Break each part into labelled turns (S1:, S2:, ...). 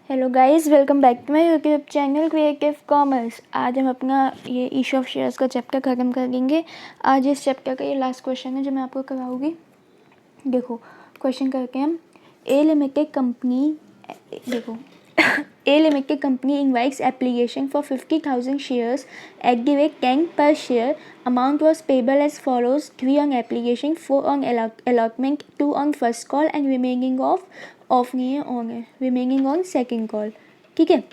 S1: Hello guys, welcome back to my YouTube channel creative commerce. आज हम अपना ये इशू ऑफ शेयर्स का चैप्टर ख़त्म कर देंगे। आज इस चैप्टर का ये लास्ट क्वेश्चन है जो मैं आपको कराऊंगी। देखो क्वेश्चन करके हम a limited company invites application for 50,000 shares at the rate 10 per share. Amount was payable as follows: 3 on application, 4 on allotment, 2 on first call and remaining on second call. ठीक है,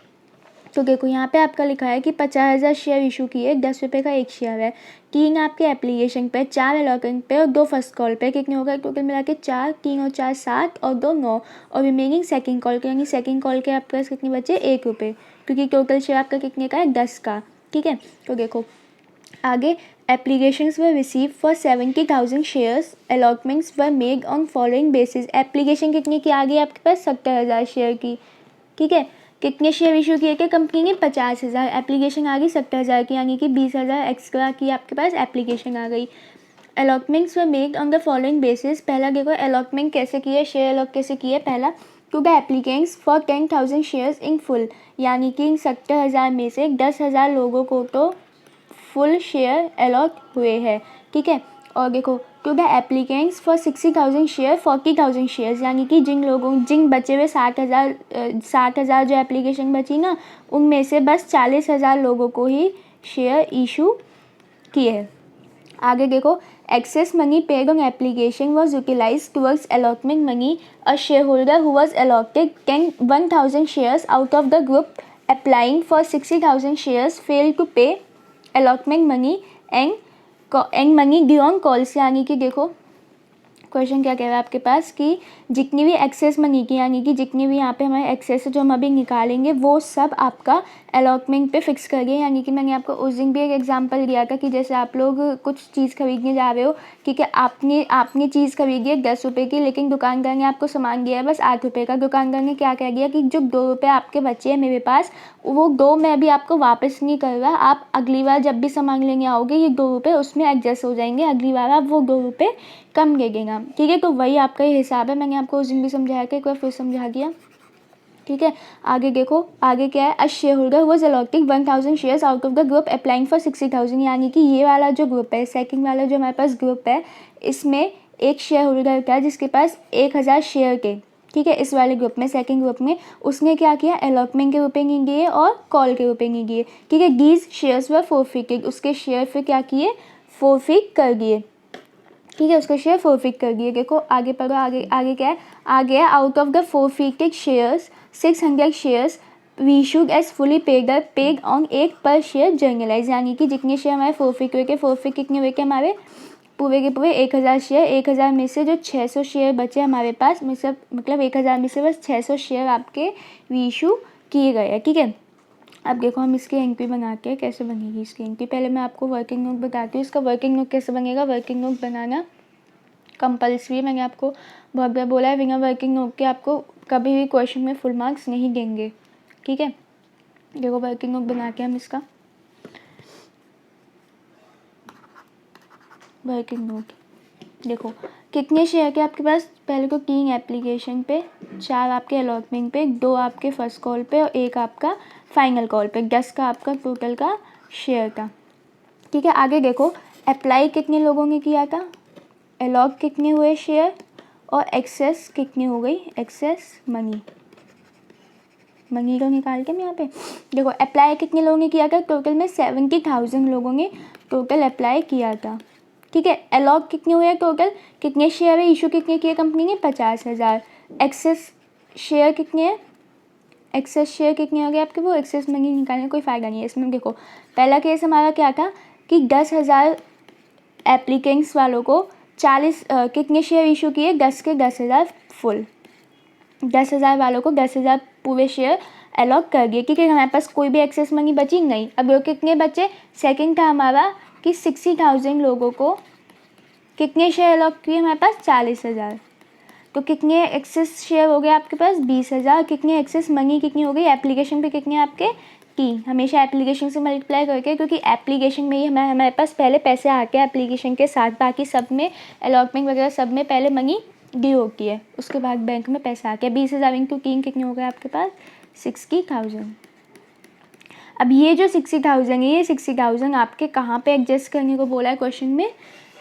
S1: तो देखो यहाँ पे आपका लिखा है कि 50,000 शेयर इशू किए, 10 रुपये का एक शेयर है। 3 आपके एप्लीकेशन पे, 4 अलॉटमेंट पे और 2 फर्स्ट कॉल पे। कितने हो गए टोटल मिला के? 4, 3 और 4 7 और 2 9 और रिमेनिंग सेकंड कॉल के, यानी सेकंड कॉल के आपके पास कितने बचे? 1 रुपये, क्योंकि टोटल शेयर आपका कितने का है? 10 का। ठीक है, तो देखो आगे, applications were receive for 70,000 shares, allotments were made on following basis. Application कितने की आ गई आपके पास? 70,000 शेयर की। ठीक है, कितने शेयर इशू किए थे कंपनी ने? 50,000। एप्लीकेशन आ गई 70,000 की, यानी कि 20,000 एक्स्ट्रा की आपके पास एप्लीकेशन आ गई। Allotments were made on the following basis. पहला देखो अलॉटमेंट कैसे किए, शेयर अलॉट कैसे किए। पहला, to the applicants for 10,000 shares in full, यानी कि इन 70,000 में से 10,000 लोगों को तो फुल शेयर अलॉट हुए हैं। ठीक है, और देखो to the applicants for 60,000 share 40,000 shares, यानी कि जिन बचे हुए 60,000 जो एप्लीकेशन बची ना, उनमें से बस 40,000 लोगों को ही शेयर इशू किए हैं। आगे देखो, excess money paid on application was utilise towards allotment money. A shareholder who was allotted 1,000 shares out of the group applying for 60,000 shares fail to pay allotment money and money due on calls. यानी कि देखो question क्या कह रहा है आपके पास कि जितनी भी एक्सेस मनी की, यानी कि जितनी भी यहाँ पे हमारे एक्सेस जो हम अभी निकालेंगे वो सब आपका अलॉटमेंट पे फिक्स करिए। यानी कि मैंने आपको उस दिन भी एक एग्जांपल दिया था कि जैसे आप लोग कुछ चीज़ खरीदने जा रहे हो, ठीक है, आपने चीज़ खरीदी है 10 रुपये की, लेकिन दुकानदार ने आपको सामान दिया है बस 8 रुपये का। दुकानदार ने क्या कह दिया कि जो 2 रुपये आपके बचे हैं मेरे पास, वो 2 मैं अभी आपको वापस नहीं कर रहा, आप अगली बार जब भी सामान लेने आओगे ये 2 रुपये उसमें एडजस्ट हो जाएंगे, अगली बार आप वो 2 रुपये कम लगेगा। ठीक है, तो वही आपका ये हिसाब है। मैंने आपको उस दिन भी समझाया था, एक बार फिर समझा दिया। ठीक है, आगे देखो, आगे क्या है? A share holder was allotted 1,000 shares out of the group applying for 60,000, यानी कि ये वाला जो ग्रुप है, सेकंड वाला जो हमारे पास ग्रुप है, इसमें एक शेयर होल्डर का जिसके पास 1,000 शेयर के, ठीक है, इस वाले ग्रुप में, सेकंड ग्रुप में, उसने क्या किया? अलॉटमेंट के रुपये नहीं दिए और कॉल के रुपये नहीं दिए। ठीक है, दीज शेयर्स वर फोरफिटेड, उसके शेयर फिर क्या किए? फोरफिट कर दिए। ठीक है, उसका शेयर फोरफिट कर दिए। देखो आगे पढ़ो, आगे आगे क्या है? आगे है, out of the forfeited shares 600 shares we issued as fully paid on 1 पर शेयर जर्नलाइज। यानी कि जितने शेयर हमारे फोरफिट हुए के, फोरफिट कितने हुए के हमारे? पूरे के पूरे 1,000 शेयर। 1,000 में से जो 600 शेयर बचे हमारे पास में सब, मतलब 1,000 में से बस 600 शेयर आपके वी इशू किए गए हैं। ठीक है, अब देखो हम इसकी एंट्री बना के कैसे बनेगी इसकी एंट्री। पहले मैं आपको वर्किंग नोट बताती हूँ। इसका वर्किंग नोट कैसे बनेगा? वर्किंग नोट बनाना कंपल्सरी, मैंने आपको बहुत बार बोला है, बिना वर्किंग नोट के आपको कभी भी क्वेश्चन में फुल मार्क्स नहीं देंगे। ठीक है, देखो वर्किंग नोट बना के हम इसका वर्किंग नोट देखो कितने शेयर के आपके पास? पहले तो 3 एप्लीकेशन पे, 4 आपके अलॉटमेंट पे, 2 आपके फर्स्ट कॉल पे और 1 आपका फाइनल कॉल पे। 10 का आपका टोटल का शेयर था। ठीक है, आगे देखो, अप्लाई कितने लोगों ने किया था, अलॉट कितने हुए शेयर, और एक्सेस कितनी हो गई? एक्सेस मनी को निकाल के मैं यहाँ पे देखो, अप्लाई कितने लोगों ने किया था? टोटल में 70,000 लोगों ने टोटल अप्लाई किया था। ठीक है, अलॉट कितने हुए टोटल? कितने शेयर है इशू कितने किए कंपनी ने? 50,000। एक्सेस शेयर कितने हैं? एक्सेस शेयर कितने हो गए आपके? वो एक्सेस मनी निकालने कोई फ़ायदा नहीं है इसमें। देखो पहला केस हमारा क्या था कि 10,000 एप्लीकेंट्स वालों को 40 कितने शेयर इशू किए? 10 के 10,000 फुल। 10,000 वालों को 10,000 पूरे शेयर अलॉट कर दिए। ठीक है, हमारे पास कोई भी एक्सेस मनी बची नहीं। अब वो कितने बचे? सेकंड था हमारा कि 60,000 लोगों को कितने शेयर अलॉट किए हमारे पास? 40,000। तो कितने एक्सेस शेयर हो गए आपके पास? 20,000। कितने एक्सेस मनी कितनी हो गई? एप्लीकेशन पे कितने आपके? 3। हमेशा एप्लीकेशन से मल्टीप्लाई करके, क्योंकि एप्लीकेशन में ही हमारे पास पहले पैसे आके एप्लीकेशन के साथ, बाकी सब में अलॉटमेंट वगैरह सब में पहले मनी ड्यू किए, उसके बाद बैंक में पैसा आ गया 20,000 इंटू 3 कितने हो गए आपके पास 60,000। अब ये जो 60,000 है ये 60,000 आपके कहाँ पे एडजस्ट करने को बोला है क्वेश्चन में,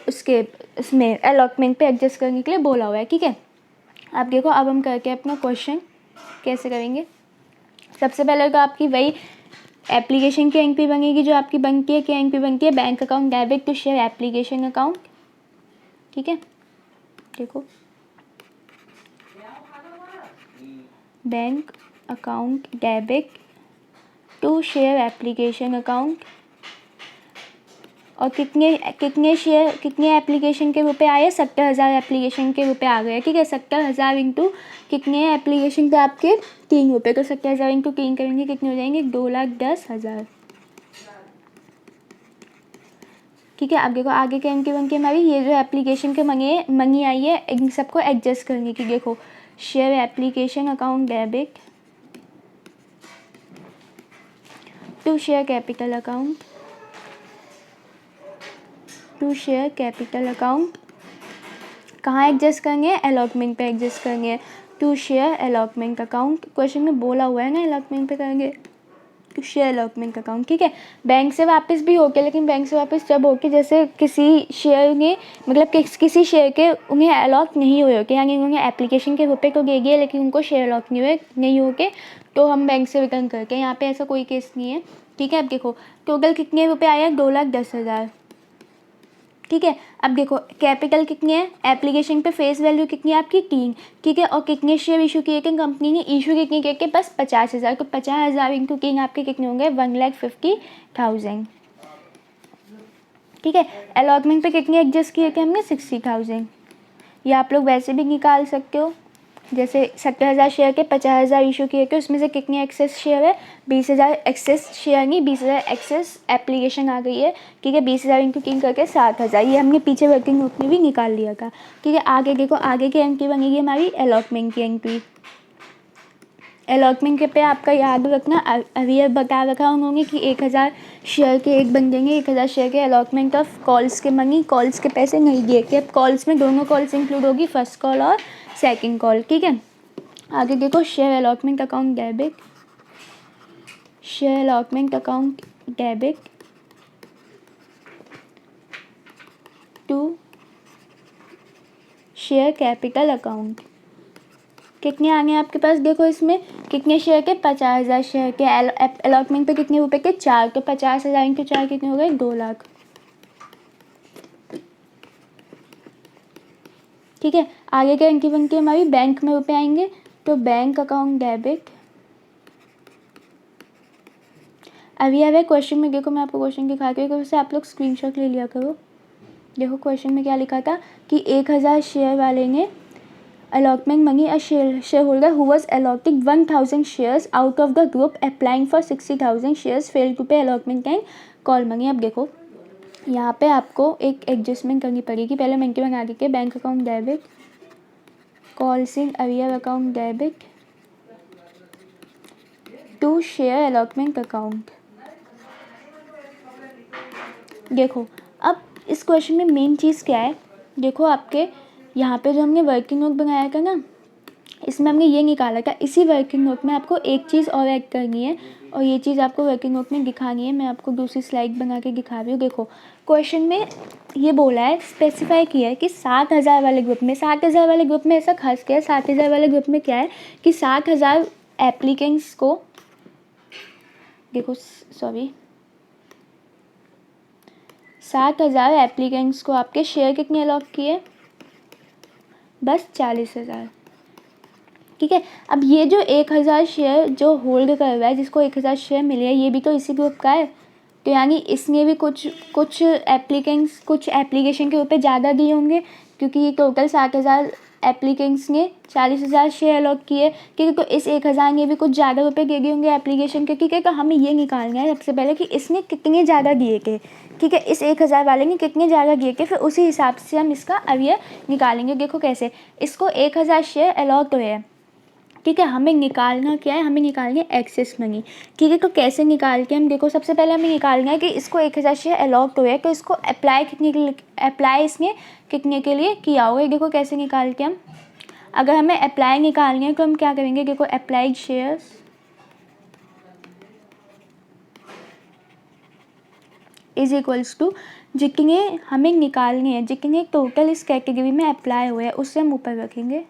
S1: उसके उसमें अलॉटमेंट पे एडजस्ट करने के लिए बोला हुआ है। ठीक है, अब देखो अब हम करके अपना क्वेश्चन कैसे करेंगे। सबसे पहले तो आपकी वही एप्लीकेशन की एंट्री बनेगी जो आपकी बनती है, क्या एंट्री बनती है, bank account debit to share application account. ठीक है, देखो bank account debit to share application account, और कितने शेयर कितने एप्लीकेशन के रुपए आए, 70,000 एप्लीकेशन के रुपए आ गए। ठीक है, 70,000 इंटू कितने एप्लीकेशन पे आपके 3 रुपये, तो 70,000 इंटू 3 करेंगे कितने हो जाएंगे 2,10,000। ठीक है, अब देखो आगे क्या इनकी बनती है हमारी, ये जो एप्लीकेशन के मनी आई है इन सबको एडजस्ट करने की। देखो share application account debit to share capital account, to share capital account कहाँ एडजस्ट करेंगे, अलॉटमेंट पे एडजस्ट करेंगे, to share allotment account. Question में बोला हुआ है ना अलॉटमेंट पे करेंगे, टू शेयर अलॉटमेंट अकाउंट। ठीक है, बैंक से वापस भी होके, लेकिन बैंक से वापस जब होके जैसे किसी शेयर ने मतलब किसी शेयर के उन्हें अलॉट नहीं हुए होके, यानी उन्हें एप्लीकेशन के रुपए तो दे दिए लेकिन उनको शेयर अलॉट नहीं होके, तो हम बैंक से रिटर्न करके, यहाँ पे ऐसा कोई केस नहीं है। ठीक है, अब देखो टोटल कितने रुपए आए 2,10,000। ठीक है, अब देखो कैपिटल कितनी है, एप्लीकेशन पे फेस वैल्यू कितनी है आपकी 3। ठीक है, और कितने शेयर इशू किए थे कंपनी ने, इशू कितने किए थे बस 50,000, तो 50,000 इंटू 3 आपके कितने होंगे 1,50,000। ठीक है, अलॉटमेंट पे कितने एडजस्ट किए थे हमने 60,000। ये आप लोग वैसे भी निकाल सकते हो, जैसे 70,000 शेयर के 50,000 इशू किए थे, उसमें से कितने एक्सेस शेयर है 20,000 एक्सेस शेयर नहीं 20,000 एक्सेस एप्लीकेशन आ गई है। ठीक है, 20,000 इंटू 3 करके 7,000, ये हमने पीछे वर्किंग नोट में भी निकाल लिया था। ठीक है, आगे देखो आगे की एंट्री बनेगी हमारी अलॉटमेंट की एंट्री। अलॉटमेंट के पे आपका याद रखना अभी बता रखा उन्होंने कि 1,000 शेयर के एक बन देंगे, 1,000 शेयर के अलॉटमेंट ऑफ कॉल्स के मनी, कॉल्स के पैसे नहीं दिए के, कॉल्स में दोनों कॉल्स इंक्लूड होगी, फर्स्ट कॉल और सेकंड कॉल। ठीक है, आगे देखो share allotment account debit, share allotment account debit to share capital account. कितने आने आपके पास, देखो इसमें कितने शेयर के 50,000 शेयर के, अलॉटमेंट पे कितने रुपए के 4, तो 50,000 इंटू 4 कितने हो गए 2 लाख। ठीक है, आगे क्या एंट्री बनती है हमारी, बैंक में रुपए आएंगे, तो बैंक अकाउंट डेबिट। अभी अब क्वेश्चन में देखो मैं आपको क्वेश्चन दिखाती हूँ, वैसे आप लोग स्क्रीनशॉट ले लिया करो। देखो क्वेश्चन में क्या लिखा था कि 1,000 शेयर वाले ने allotment money a shareholder who was allotted 1,000 shares out of the group applying for 60,000 shares failed to pay allotment and call money। अब देखो यहाँ पे आपको एक एडजस्टमेंट करनी पड़ेगी, पहले मैं इनके बना के bank account debit, calls in arrear account debit to share allotment account. देखो अब इस क्वेश्चन में मेन चीज़ क्या है, देखो आपके यहाँ पे जो हमने वर्किंग नोट बनाया था ना, इसमें हमने ये निकाला था, इसी वर्किंग नोट में आपको एक चीज़ और ऐड करनी है, और ये चीज़ आपको वर्किंग नोट में दिखानी है। मैं आपको दूसरी स्लाइड बना के दिखा रही हूँ। देखो क्वेश्चन में ये बोला है, स्पेसिफाई किया है कि 7,000 वाले ग्रुप में, 7,000 वाले ग्रुप में ऐसा खास क्या है, 7,000 वाले ग्रुप में क्या है कि 7,000 एप्लीकेंट्स को, देखो सॉरी 7,000 एप्लीकेंट्स को आपके शेयर कितने अलॉट किए, बस 40,000। ठीक है, अब ये जो 1,000 शेयर जो होल्ड कर रहा है, जिसको 1,000 शेयर मिले हैं, ये भी तो इसी ग्रुप का है, तो यानी इसने भी कुछ एप्लीकेशन के ऊपर ज़्यादा दिए होंगे, क्योंकि ये टोटल 7,000 एप्लीकेंट्स ने 40,000 शेयर अलॉट किए। ठीक है, तो इस 1,000 ने भी कुछ ज़्यादा रुपए दे दिए होंगे एप्लीकेशन के। ठीक है, तो हमें ये निकालना है सबसे पहले कि इसने कितने ज़्यादा दिए थे। ठीक है, इस 1,000 वाले ने कितने ज़्यादा दिए थे, फिर उसी हिसाब से हम इसका अवयव निकालेंगे। देखो कैसे, इसको 1,000 शेयर अलॉट हुए हैं, ठीक है, हमें निकालना क्या है, हमें निकालनी है एक्सेस मनी। ठीक है, तो कैसे निकाल के हम, देखो सबसे पहले हमें निकालना है कि इसको 1000 शेयर अलॉट हुए, तो इसको अप्लाई इसने कितने के लिए किया होगा। देखो कैसे निकाल के हम, अगर हमें अप्लाई निकालनी है तो हम क्या करेंगे, देखो applied shares is equals to जितने हमें निकालनी है, जितने टोटल इस कैटेगरी में अप्लाई हुए हैं उसे हम ऊपर रखेंगे,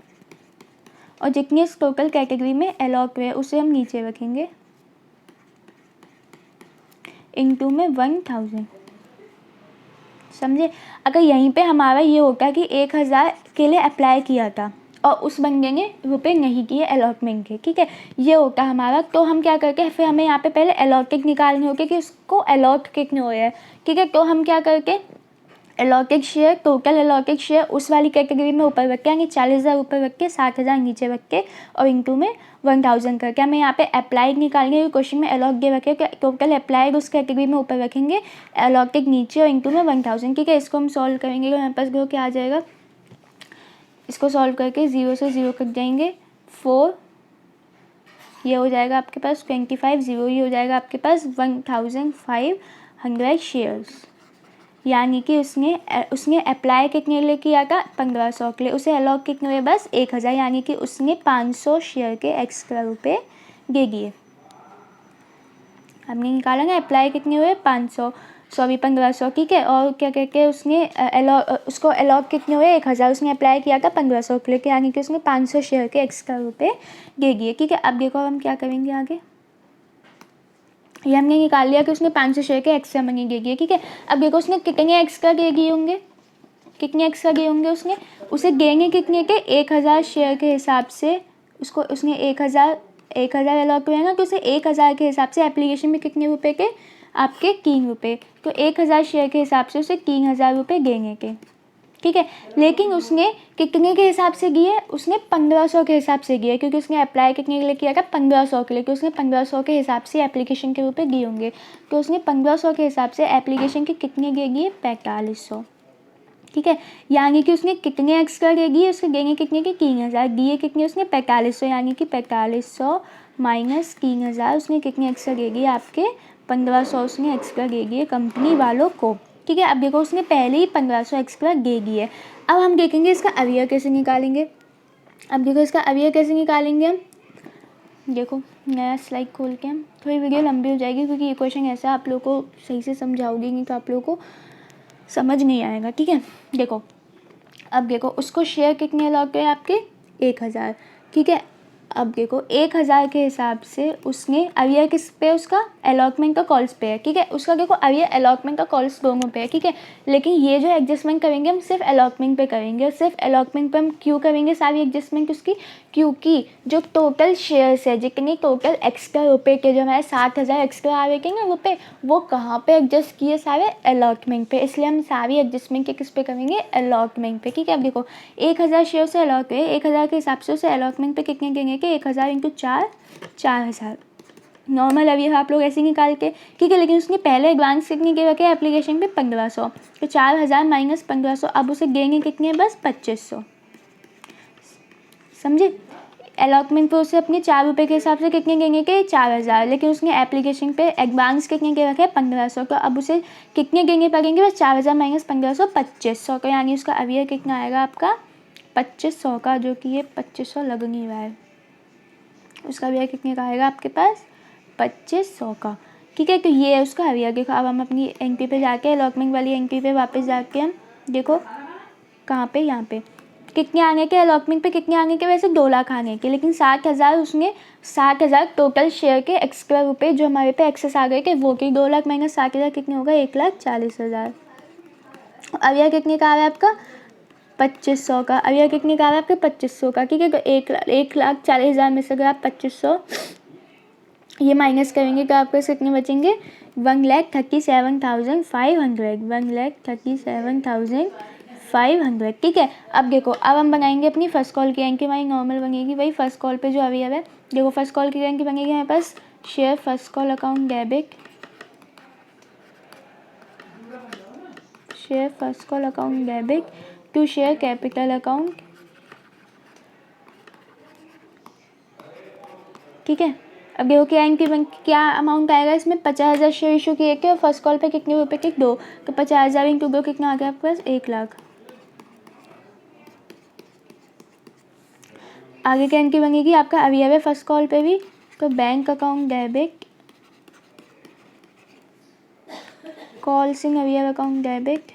S1: और जितने इस टोटल कैटेगरी में अलॉट हुए उसे हम नीचे रखेंगे, इनटू में 1000। समझे। अगर यहीं पे हमारा ये होता कि 1000 के लिए अप्लाई किया था और उस बंदे ने रुपए नहीं किए अलॉटमेंट के, ठीक है, ये होता हमारा, तो हम क्या करके फिर हमें यहाँ पे पहले अलॉटेड निकालने होंगे कि उसको अलॉट कितने हुए हैं। ठीक है, तो हम क्या करके allotted share, total allotted share उस वाली कैटेगरी में ऊपर रख के, यानी 40,000 ऊपर रख के 60,000 नीचे रख के, और इनटू में 1000 करके हमें यहाँ पे अप्लाइड निकालेंगे। क्वेश्चन में अलॉट दे रखे, टोटल अप्लाइड उस कैटेगरी में ऊपर रखेंगे, अलॉटेड नीचे और इनटू में 1000। ठीक है, इसको हम सॉल्व करेंगे तो हमारे पास देखो क्या आ जाएगा, इसको सॉल्व करके 0 से 0 कट जाएंगे, 4 ये हो जाएगा आपके पास 25, 0 ये हो जाएगा आपके पास 1500 शेयर्स, यानी कि उसने अप्लाई कितने लिए किया था, 1500 के लिए, उसे अलॉट कितने हुए, बस 1000, यानी कि उसने 500 शेयर के एक्स्ट्रा रुपए दे दिए। हमने निकाला ना अप्लाई कितने हुए, 1500, ठीक है, और क्या कहते हैं उसने उसको अलॉट कितने हुए, 1000, उसने अप्लाई किया था 1500 के लिए, यानी कि उसने 500 शेयर के एक्स्ट्रा रुपए दे दिए। ठीक है, अब देखो हम क्या करेंगे आगे, ये हमने निकाल लिया कि उसने 500 शेयर के एक्स्ट्रा मनी दे दिए। ठीक है, अब देखो उसने कितने एक्स्ट्रा दे दिए होंगे, कितने एक्स्ट्रा दिए होंगे उसने, उसे देंगे कितने के, 1000 शेयर के हिसाब से, उसने 1000 अलॉट हुआ है ना, तो उसे 1000 के हिसाब से एप्लीकेशन में कितने रुपए के, आपके 3 रुपये, तो 1000 शेयर के हिसाब से उसे 3000 रुपये देंगे के। ठीक है, लेकिन उसने कितने के हिसाब से दिए, उसने 1500 के हिसाब से दिए, क्योंकि उसने अप्लाई कितने के लिए किया था, 1500 के लिए, क्योंकि उसने 1500 के हिसाब से एप्लीकेशन के रुपये दिए होंगे, तो उसने 1500 के हिसाब से एप्लीकेशन के कितने दे दिए, 4500। ठीक है, यानी कि उसने कितने एक्स्ट्रा दे दिए, उसके देंगे कितने के, 3000, दिए कितने उसने, 4500, यानी कि 4500 माइनस 3000, उसने कितने एक्स्ट्रा दे दिए, आपके 1500 उसने एक्स्ट्रा दे दिए कंपनी वालों को। ठीक है, अब देखो उसने पहले ही 1500 एक्स्ट्रा दे दिए। अब हम देखेंगे इसका अवयव कैसे निकालेंगे। अब देखो इसका अवयव कैसे निकालेंगे हम, देखो नया स्लाइड खोल के, हम थोड़ी वीडियो लंबी हो जाएगी क्योंकि ये क्वेश्चन ऐसा आप लोग को सही से समझाओगे नहीं तो आप लोगों को समझ नहीं आएगा। ठीक है, देखो अब देखो उसको शेयर कितने अलॉट हुए आपके, 1000। ठीक है, अब देखो 1000 के हिसाब से उसने, अब यह किस पे, उसका अलॉटमेंट का कॉल्स पे है। ठीक है, उसका देखो अब ये अलॉटमेंट का कॉल्स दोनों पे है। ठीक है, लेकिन ये जो एडजस्टमेंट करेंगे हम सिर्फ अलॉटमेंट पे करेंगे, और सिर्फ अलॉटमेंट पे हम क्यों करेंगे सारी एडजस्टमेंट उसकी, क्योंकि जो टोटल शेयर्स है, जितने टोटल एक्स्ट्रा रुपये के, जो हमारे 60,000 एक्स्ट्रा आ रहे थे ना रुपये, वो कहाँ पे एडजस्ट किए, सारे अलॉटमेंट पे, इसलिए हम सारी एडजस्टमेंट के किस पे करेंगे, अलॉटमेंट पे। ठीक है, अब देखो 1000 शेयर से अलॉट हुए, 1000 के हिसाब से उसे अलॉटमेंट पे कितने देंगे कि 1000 इंटू 4, 4000 नॉर्मल। अभी आप लोग ऐसे निकाल के, ठीक है, लेकिन उसने पहले एडवांस कितनी दे रखे एप्लीकेशन पे, 1500, तो 4000 माइनस 1500, अब उसे देंगे कितने, बस 2500। समझे, अलॉटमेंट पे उसे अपने 4 रुपये के हिसाब से कितने देंगे के, 4000, लेकिन उसने एप्लीकेशन पे एडवांस कितने दे रखे 1500, तो अब उसे कितने देंगे पड़ेंगे, बस 4000 माइनस 1500, 2500 का, यानी उसका अवयव कितना आएगा आपका, 2500 का, जो कि ये 2500 लग नहीं रहा है, उसका अवयव कितने का आएगा आपके पास, 2500 का। ठीक है, तो ये है उसका अवयव। देखो अब हम अपनी एंट्री पे जाके, अलॉटमेंट वाली एंट्री पे वापस जाके हम देखो कहाँ पे, यहाँ पे कितने आने के, अलॉटमेंट पे कितने आने के, वैसे 2 लाख आने के, लेकिन 60,000 उसने, 60,000 टोटल शेयर के एक्स्ट्रा रुपये जो हमारे पे एक्सेस आ गए थे वो के, 2 लाख माइनस 60,000 कितने होगा, 1,40,000। अवयव कितने का आ रहा है आपका, 2500 का। अवयव कितने का आ रहा है आपके, 2500 का। ठीक है, तो 1,40,000 में से अगर आप 2500 ये माइनस करेंगे तो आपके कितने बचेंगे, 1,37,500, 1,37,500। ठीक है, अब देखो अब हम बनाएंगे अपनी फर्स्ट कॉल की रैंक, हमारी नॉर्मल बनेगी वही फर्स्ट कॉल पे जो अवयव है। देखो फर्स्ट कॉल की रैंक बनेगी हमारे पास, share first call account debit, share first call account debit to share capital account, ठीक है। अब देखो क्या एन की क्या अमाउंट आएगा इसमें, 50,000 शेयर इशू किए थे और फर्स्ट कॉल पे कितने रुपए के, 2, तो 50,000 इंटू 2 कितना आ गया आपके पास, 1,00,000। आगे क्या एंट्री बनेगी आपका अवयव है फर्स्ट कॉल पे भी, तो बैंक अकाउंट डेबिट, कॉल सिंह अवयव account debit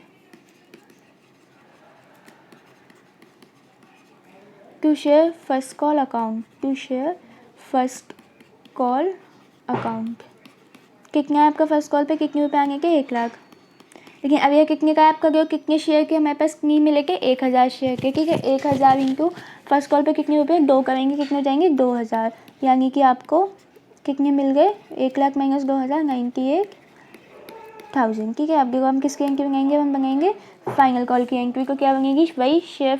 S1: to share first call account, to share first call account. कितना है आपका फर्स्ट कॉल पे, कितने रुपए आने के, 1,00,000। लेकिन अब ये कितने का है आपका, जो कितने शेयर के हमारे पास नहीं मिले के, 1,000 शेयर के, ठीक है। 1,000 इंटू फर्स्ट कॉल पे कितने रुपए, 2 करेंगे, कितने हो जाएंगे, 2,000। यानी कि आपको कितने मिल गए, 1,00,000 माइनस 2,000, 98,000, ठीक है। अब देखो हम किसकी एंट्री बनाएंगे, हम बनाएंगे फाइनल कॉल की एंट्री, को क्या बनेगी, वही share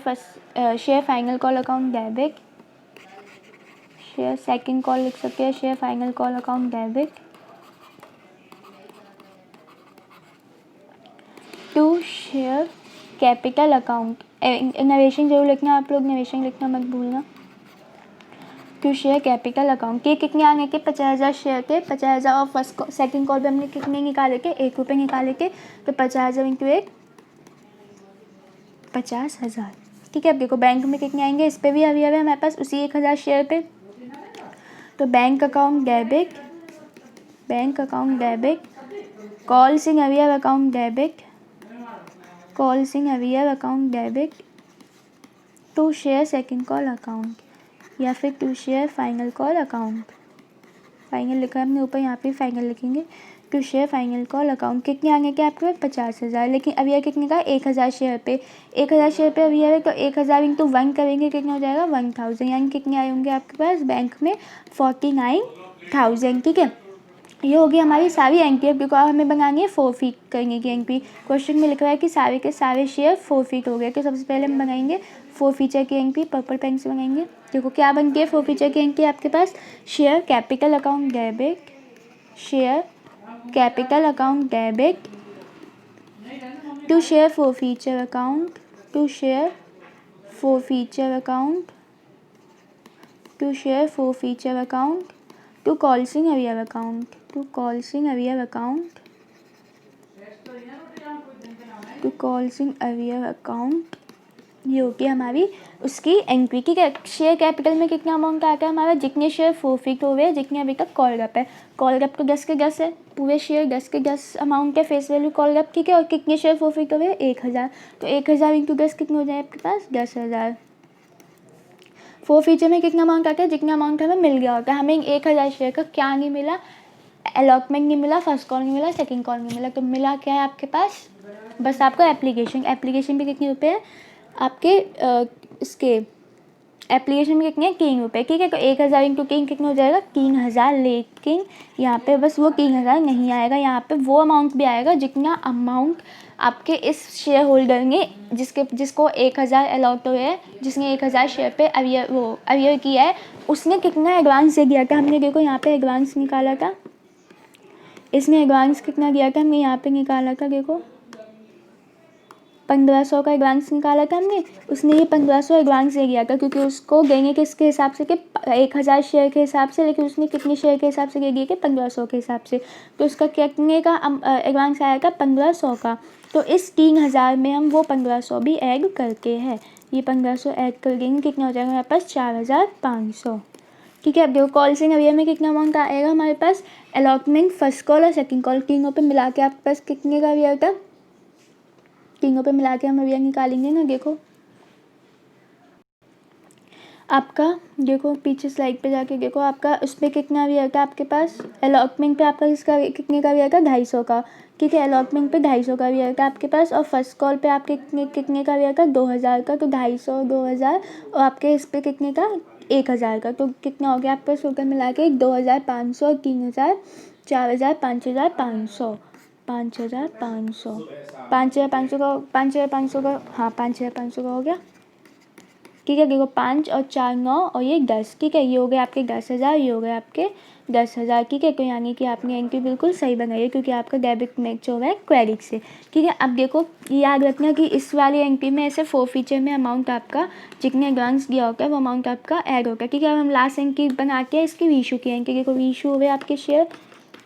S1: final call account debit, share second call लिख सकते हैं, share final call account debit to share capital account. Narration जरूर लिखना आप लोग, नरेशन लिखना मत भूलना। टू शेयर कैपिटल अकाउंट के कितने आने के, 50,000 शेयर के, 50,000 और फर्स्ट सेकंड कॉल पे हमने कितने निकाले के, 1 रुपये निकाले के, तो 50,000 इंटू 1, 50,000, ठीक है। अब देखो बैंक में कितने आएंगे, इस पर भी अभी है हमारे पास उसी 1,000 शेयर पे, तो bank account debit, bank account debit, call सिंह अवयव अकाउंट डेबिट, कॉल सिंह अवयव account debit to share second call account, या फिर to share final call account. Final लिखा है हमने ऊपर, यहाँ पे फाइनल लिखेंगे, to share final call account. कितने आने के आपके पास, 50,000। लेकिन अभी यह कितने का, 1,000 शेयर पे, 1,000 शेयर पे अभी है, तो 1,000 इंटू 1 करेंगे, कितना हो जाएगा, 1,000। यानी कितने आए होंगे आपके पास बैंक में, 49,000, ठीक है। ये होगी हमारी सारी एंट्री। अब देखो हमें बनानी है फोरफीट करने की एंट्री। क्वेश्चन में लिख रहा है कि सारे के सारे शेयर फोरफीट हो गए, तो सबसे पहले हम बनाएंगे फोरफीचर की एंट्री, पर्पल पेन से बनाएंगे। देखो क्या बनती है फोरफीचर की एंट्री आपके पास, share capital account debit, share capital account debit to share forfeiture account, to share forfeiture account, to share forfeiture account to call सिंह अवयव अकाउंट, टू कॉल सिंह अवयव अकाउंट, टू कॉल सिंह अवयव अकाउंट। ये होगी हमारी उसकी एंट्री, ठीक है। शेयर कैपिटल में कितना अमाउंट आता है हमारा, जितने शेयर फोरफीट हो गए, जितने अभी तक कॉल गैप है, कॉल गैप तो 10 के 10 है, पूरे शेयर 10 के 10 अमाउंट है फेस वैल्यू कॉल गैप, ठीक है। और कितने शेयर फोरफीट हो गए, 1,000, तो 1,000 इंटू 10 कितने हो जाए आपके पास, 10,000। फोरफीचर में कितना अमाउंट आता है, जितना अमाउंट हमें मिल गया होता है। हमें 1,000 शेयर का क्या नहीं मिला, अलॉटमेंट नहीं मिला, फर्स्ट कॉल नहीं मिला, सेकंड कॉल नहीं मिला, तो मिला क्या है आपके पास, बस आपका एप्लीकेशन। एप्लीकेशन पे कितने रुपए हैं आपके, इसके एप्लीकेशन में कितने हैं, 3 रुपये, ठीक है। तो 1,000 इंटू 3 कितना हो जाएगा, 3,000। लेकिन यहाँ पे बस वो 3,000 नहीं आएगा, यहाँ पे वो अमाउंट भी आएगा जितना अमाउंट आपके इस शेयर होल्डर ने जिसको 1,000 अलॉट हुए है, जिसने 1,000 शेयर पे अवियर किया है, उसने कितना एडवांस दे दिया था। हमने देखो यहाँ पे एडवांस निकाला था, इसने एडवांस कितना दिया था, हमने यहाँ पे निकाला था, देखो 1,500 का एडवांस निकाला था हमने, उसने ये 1,500 एडवांस दे दिया था, क्योंकि उसको देने किसके हिसाब से, कि 1,000 शेयर के हिसाब से, लेकिन उसने कितने शेयर के हिसाब से दे दिए कि 1,500 के हिसाब से, तो उसका कितने का एडवांस आया था, 1,500 का। तो इस 3,000 में हम वो 1,500 भी ऐड करके है, ये 1,500 ऐड कर देंगे, कितना हो जाएगा हमारे पास, 4,500, ठीक है। अब देखो कॉल सिंह अवयव में कितना अमाउंट आएगा हमारे पास, अलॉटमेंट फर्स्ट कॉल और सेकंड कॉल तीनों पे मिला के आपके पास कितने का अवयव था, तीनों पे मिला के हम अवयव निकालेंगे ना। देखो आपका, देखो पीछे स्लाइड पे जाके देखो आपका उस पर कितना अवयव था आपके पास, अलॉटमेंट पे आपका इसका कितने का अवयव था, 250 का, ठीक है। अलॉटमेंट पे 250 का अवयव था आपके पास, और फर्स्ट कॉल पे आपके कितने का अवयव था, 2,000 का, तो 250, 2,000, और आपके इस पे कितने का, 1,000 का, तो कितना हो गया आपके पास टोटल मिला के, 2,500, 3,000, 4,000, 5,500, 5,500, 5,500 का, 5,500 का, हाँ 5,500 का हो गया। ठीक है। देखो 5 और 4 9 और ये 10, ठीक है। ये हो गए आपके 10,000, ये हो गए आपके 10,000, ठीक है। तो यानी कि आपने एंट्री बिल्कुल सही बनाई है क्योंकि आपका डेबिट मैच हो रहा है क्रेडिट से, ठीक है। अब देखो याद रखना कि इस वाली एंट्री में ऐसे फॉरफीचर में अमाउंट आपका जितने एडवांस दिया होगा वो अमाउंट आपका ऐड होगा, ठीक है। अब हम लास्ट एंट्री बना के इसकी रीइशू की एंट्री, देखो रीइशू हो गए आपके share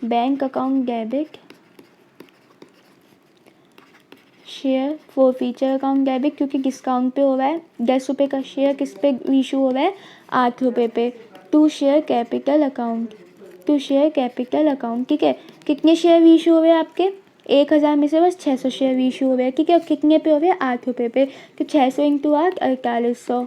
S1: bank account debit, share forfeiture account debit, क्योंकि डिस्काउंट पे हो रहा है 10 रुपये का शेयर, किस पे इशू हो रहा है 8 रुपये पे, to share capital account, to share capital account, ठीक है। कितने शेयर इशू हो रहे हैं आपके 1,000 में से बस 600 शेयर इशू हो रहे हैं, ठीक है। और कितने पे हो रहे हैं 8 रुपये पे, तो 600 इंटू 8 4800,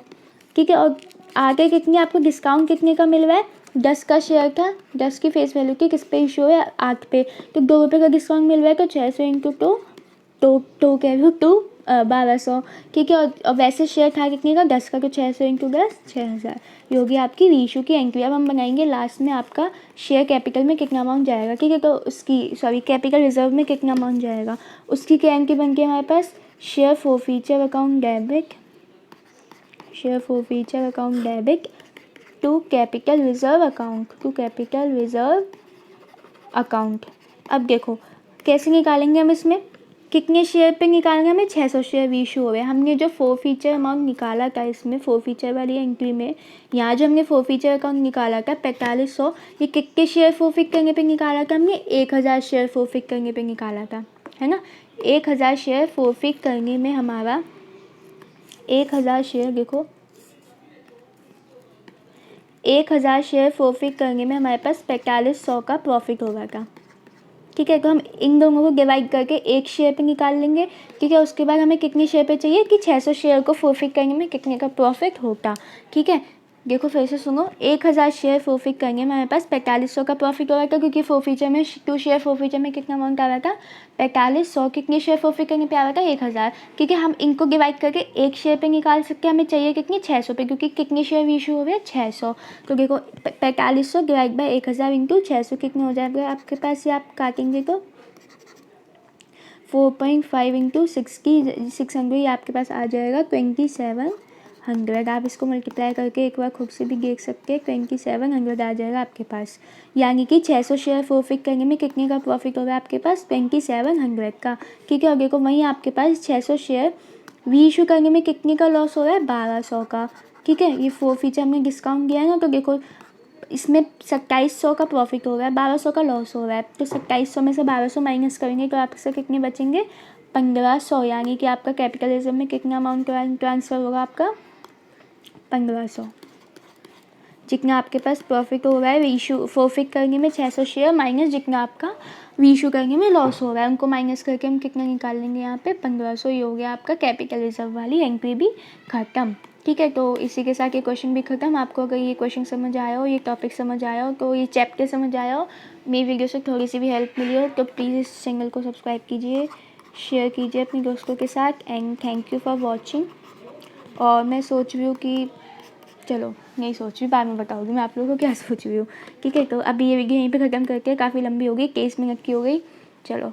S1: ठीक है। और आगे कितने आपको डिस्काउंट कितने का मिल रहा है 10 का शेयर था, 10 की फेस वैल्यू की किस पे इशू है 8 पे, तो 2 रुपये का डिस्काउंट मिल रहा है, तो 600 इंटू तो कह रही हूँ 1200, ठीक है। और वैसे शेयर था कितने का 10 का, तो 600 इंटू 10 6,000, ये होगी आपकी रीइशू की एंट्री। अब हम बनाएंगे लास्ट में आपका शेयर कैपिटल में कितना अमाउंट जाएगा, ठीक है। तो उसकी कैपिटल रिजर्व में कितना अमाउंट जाएगा उसकी क्या एंट्री बन के हमारे पास share forfeiture account debit, share forfeiture account debit to capital reserve account, to capital reserve account. अब देखो कैसे निकालेंगे हम, इसमें कितने शेयर पे निकालेंगे, हमें 600 शेयर इशू हो गए। हमने जो फॉरफीचर अमाउंट निकाला था इसमें फॉरफीचर वाली एंट्री में, यहाँ जो हमने फॉरफीचर अकाउंट निकाला था 4500, ये कितने शेयर फॉरफिट करने पे निकाला था हमने 1,000 शेयर फॉरफिट करने पे निकाला था, है ना। 1,000 शेयर फॉरफिट करने में हमारा 1,000 शेयर, देखो 1,000 शेयर फॉरफिट करने में हमारे पास 4500 का प्रॉफिट होगा था, ठीक है। तो हम इन दोनों को डिवाइड करके एक शेयर पे निकाल लेंगे, ठीक है। उसके बाद हमें कितने शेयर पे चाहिए कि 600 शेयर को फॉरफिट करने में कितने का प्रॉफिट होता, ठीक है। देखो फिर से सुनो, 1,000 शेयर फॉरफिट करने में हमारे पास 4500 का प्रॉफिट हो रहा था क्योंकि फॉरफीचर में 2 शेयर फॉरफीचर में कितना अमाउंट आ रहा था 4500, कितने शेयर फॉरफिट करने पे आ रहा था 1,000, क्योंकि हम इनको डिवाइड करके एक शेयर पे निकाल सकते हैं। हमें चाहिए कितनी 600 पे, क्योंकि कितने शेयर इशू हो रहे हैं 600, तो देखो 4500 डिवाइड बाई 1,000 इंटू 600 कितने हो जाएगा आपके पास, ये आप काटेंगे तो 4.5 इंटू 600 ये आपके पास आ जाएगा 2700। आप इसको मल्टीप्लाई करके एक बार खुद से भी देख सकते हैं, 2700 आ जाएगा आपके पास। यानी कि 600 शेयर फॉरफिट करने में कितने का प्रॉफिट होगा आपके पास 2700 का, ठीक है। और देखो वहीं आपके पास 600 शेयर रीइशू करने में कितने का लॉस हो रहा है 1200 का, ठीक है। ये फॉरफीचर में डिस्काउंट दिया है ना, तो देखो इसमें 2700 का प्रॉफिट हो रहा है 1200 का लॉस हो रहा है, तो 2700 में से 1200 माइनस करेंगे तो आपसे कितने बचेंगे 1500, यानी कि आपका कैपिटलिज्म में कितना अमाउंट ट्रांसफ़र होगा आपका 1500, जितना आपके पास प्रॉफिट हो रहा है रीइशू फॉरफिट करने में 600 शेयर माइनस जितना आपका रीइशू करने में लॉस हो रहा है, उनको माइनस करके हम कितना निकाल लेंगे यहाँ पे 1500। ये हो गया आपका कैपिटल रिजर्व वाली एंट्री भी खत्म, ठीक है। तो इसी के साथ ये क्वेश्चन भी खत्म। आपको अगर ये क्वेश्चन समझ आया हो, ये टॉपिक समझ आया हो, तो ये चैप्टर समझ आया हो, मेरी वीडियो से थोड़ी सी भी हेल्प मिली हो, तो प्लीज़ इस चैनल को सब्सक्राइब कीजिए, शेयर कीजिए अपने दोस्तों के साथ, and thank you for watching. और मैं सोच रही हूँ कि चलो नहीं सोच रही, बाद में बताऊँगी मैं आप लोगों को क्या सोच रही हूँ, ठीक है। तो अभी ये वीडियो यहीं पे ख़त्म करके, काफ़ी लंबी हो गई 23 मिनट की हो गई, चलो।